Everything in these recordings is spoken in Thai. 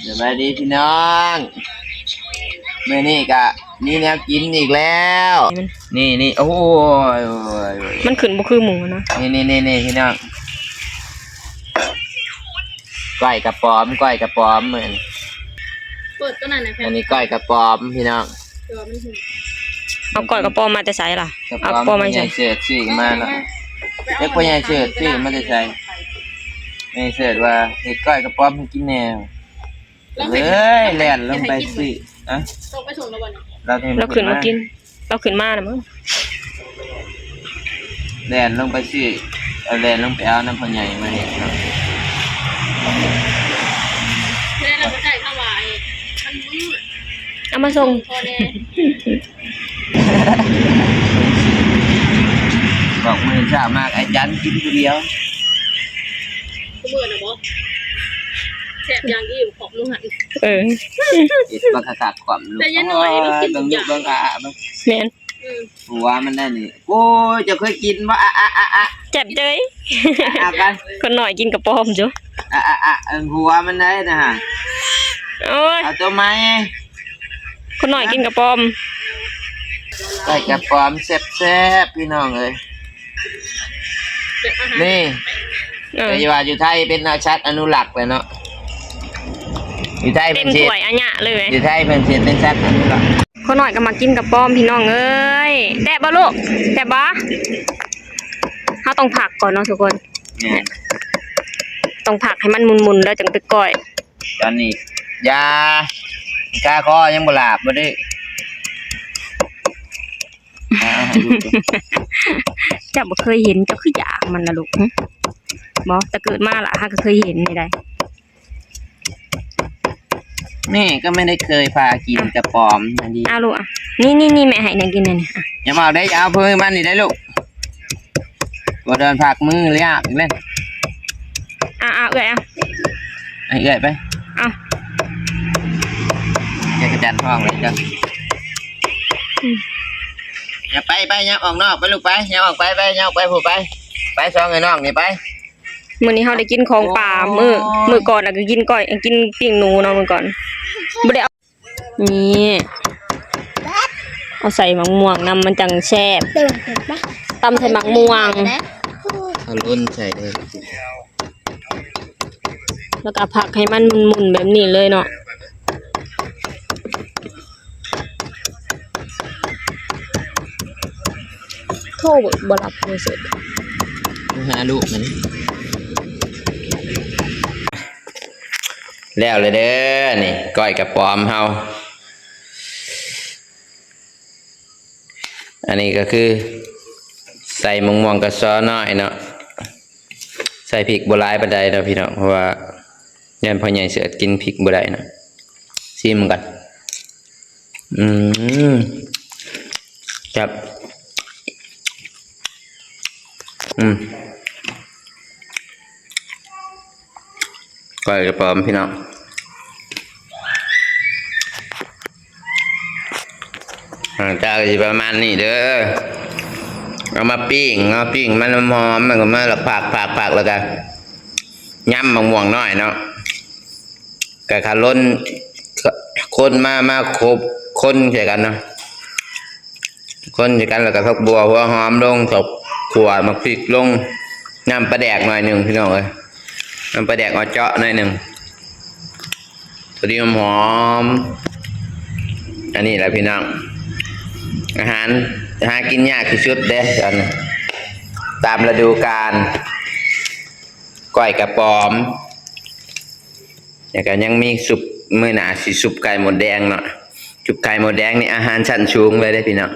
สบายดีพี่น้องเมื่อนี้ก็นี่แนวกินอีกแล้วนี่โอ้ยมันขึ้นบ่คือหมูนะนี่พี่น้องก้อยกระป๋อมเหมือนเปิดตัวนั้นนะอันนี้ก้อยกระป๋อมพี่น้องเอาก้อยกระป๋อมมาแต่ไสล่ะเอากระป๋อมมาใส่เสิร์ฟซื้อมาเนาะเด็กพ่อใหญ่เสิร์ฟซื้อมาแต่ใส่ไม่เสิร์ฟว่าเฮ็ดก้อยกระป๋อมให้กินแนวแล่นลงไปซื้ออะส่งไปส่งแล้วบ่เนี่ยเราขึ้นมากินเราขึ้นมาน่ะมึงแล่นลงไปซื้อเอาแล่นลงไปเอาน้ำพ่อใหญ่มาเฮ็ดเนาะแม่เราก็ใส่ข้าวหวานมันมืดเอามาส่งพอแน่บอกมือช้ามากไอ้จันกินคนเดียวกูมืดนะบ่แซ่บอย่างที่ขอบลุงหันอิดบังคับความลูกแต่ยังน้อยมันกินทุกอย่างบังคับแม่นหัวมันได้นี่โอ้ยจะเคยกินบ่เจ็บเจ้ยกันคนหน่อยกินกระป๋อมจ้ะหัวมันได้นะฮะโอ้ยเอาตัวไม้คนหน่อยกินกระป๋อมใส่กระป๋อมแซ่บๆพี่น้องเอ้ยนี่แต่ว่าอยู่ไทยเป็นชัดอนุรักษ์เลยเนาะอยู่ไทยเป็นถ้วยอันเนี้ยเลยอยู่ไทยเป็นชัดอนุรักษ์คนหน่อยก็มากินกระป๋อมพี่น้องเอ้ยแซ่บบ่ลูกแซ่บบ่เฮาต้องผักก่อนเนาะทุกคนต้องผักให้มันมุนๆแล้วจังไปก้อยตอนนี้ยากาคอยังบ่หลาบบ่ได้เจ้าบ่เคยเห็นเจ้าคืออยากมันนะลูกบ่แต่เกิดมาล่ะฮะก็เคยเห็นนี่ได้นี่ก็ไม่ได้เคยพากินกระป๋อมอันนี้ลูกอ่ะนี่แม่ให้นางกินนี่อย่ามาได้เอาเพิ่มมันนี่ได้ลูกบ่เดินผักมือเลยเล่นเอื้อยเอื้อยไปแกกระจันห้องเลยจ้ะอย่าไปอย่าออกนอกไปลูกไปอย่าออกไปอย่าออกไปผู้ไปซองไอ้น้องนี่ไปมื้อนี้เฮาได้กินของป่ามื้อก่อนน่ะก็กินก้อยกินปิ้งหนูเนาะมื้อก่อนบ่ได้เอานี่เอาใส่มะม่วงนำมันจังแซ่บตำใส่มะม่วงเอาล้นใส่เลยแล้วก็ผักให้มันมุนๆแบบนี้เลยเนาะโทษบ่รับโทรศัพท์หาลูกมันแล้วเลยเด้อนี่ก้อยกระป๋อมเฮาอันนี้ก็คือใส่มะม่วงกระซ้อน้อยเนาะใส่พริกบ่หลายปานใดเนาะพี่น้องเพราะว่ายันพ่อใหญ่เสือกินพริกบ่ได้นะชิมกันครับก้อยกระป๋อมพี่น้องจะประมาณนี้เด้อเอามาปิ้งมันหอมมันก็มาหลักผักแล้วกันย่ำมะม่วงน้อยเนาะกะขาล้นคนมาครบคนใส่กันเนาะคนใส่กันแล้วก็ทักบัวหัวหอมลงตบขวดมาพริกลงน้ำปลาแดกหน่อยหนึ่งพี่น้องเลยน้ำปลาแดกเอาเจาะหน่อยหนึ่งตัวนี้หอมอันนี้แหละพี่น้องอาหารหากินยากที่สุดเด้อตามฤดูกาลก้อยกระป๋อมแล้วก็ยังมีสุปมื้อหน้าสิสุปไก่หมดแดงเนาะสุปไก่หมดแดงนี่อาหารชั้นสูงเลยเด้อพี่น้อง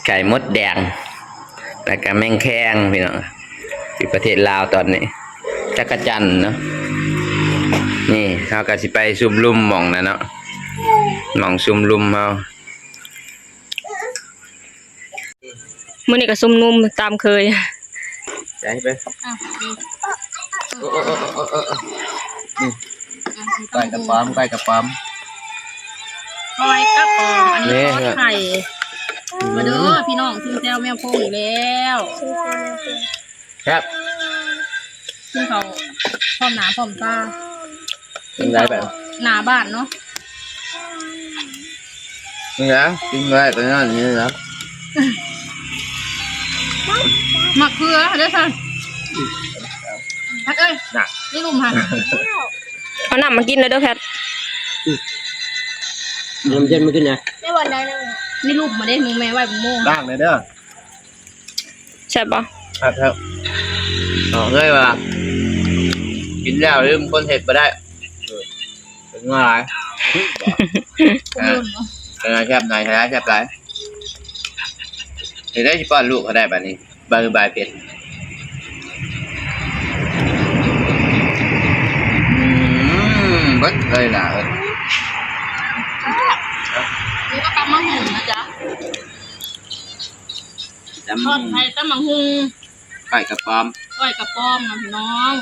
ไก่มดแดงแล้วก็แมงแคงพี่น้องที่ประเทศลาวตอนนี้จักรจันทร์เนาะนี่เฮาก็สิไปซุ่มลุ่มหม่องนะเนาะหม่องซุ่มลุ่มเฮามื้อนี้ก็ซุ่มนุ่มตามเคยใจไปนี่ก้อยกระป๋อมก้อยกระป๋อมอันนี้ทอดไข่มาเด้อพี่น้องกินแซวแมวโพงอีกแล้วครับกินเขาพร้อมหนาพร้อมตา กินได้แบบ หน้าบ้านเนาะ นี่นะกินได้เป็นอย่างนี้นะ มะเขือเด้อค่ะพัดเอ้ยนี่ลุมค่ะ เอาน้ำมากินเลยเด้อแพท น้ำเย็นไม่กินไง นี่ลุมมาได้มึงแม่ไหวมึงโม่ ล่างเลยเด้อ แซ่บบ่ ครับต่อเลยว่ากินแล้วลืมคนเห็ดมาได้เป็นว่าไร กูลืมเนาะ เป็นไงแซ่บไหนแซ่บไรเห็นได้ที่ป้อนลูกเขาได้แบบนี้บายบายเป็ดบัดเลยล่ะ นี่ก็ตำมะฮุงนะจ๊ะทอดไทยตำมะฮุง ไก่กับปอม ก้อยกระป้อมนะพี่น้อง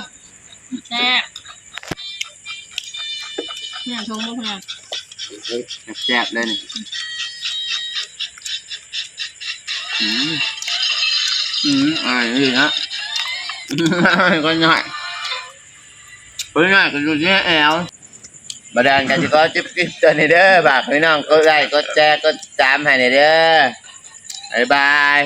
แซ่บเนี่ยชงลูกเนี่ย แซ่บเลยนี่นี่ฮะก็ง่ายก็ง่ายก็ดูเนี่ยแอลบาดาลกันจะก็จิ๊บจิ๊บตัวนี้เด้อบากพี่น้องก็ไลค์ก็แชร์ก็ตามให้เด้อบ๊ายบาย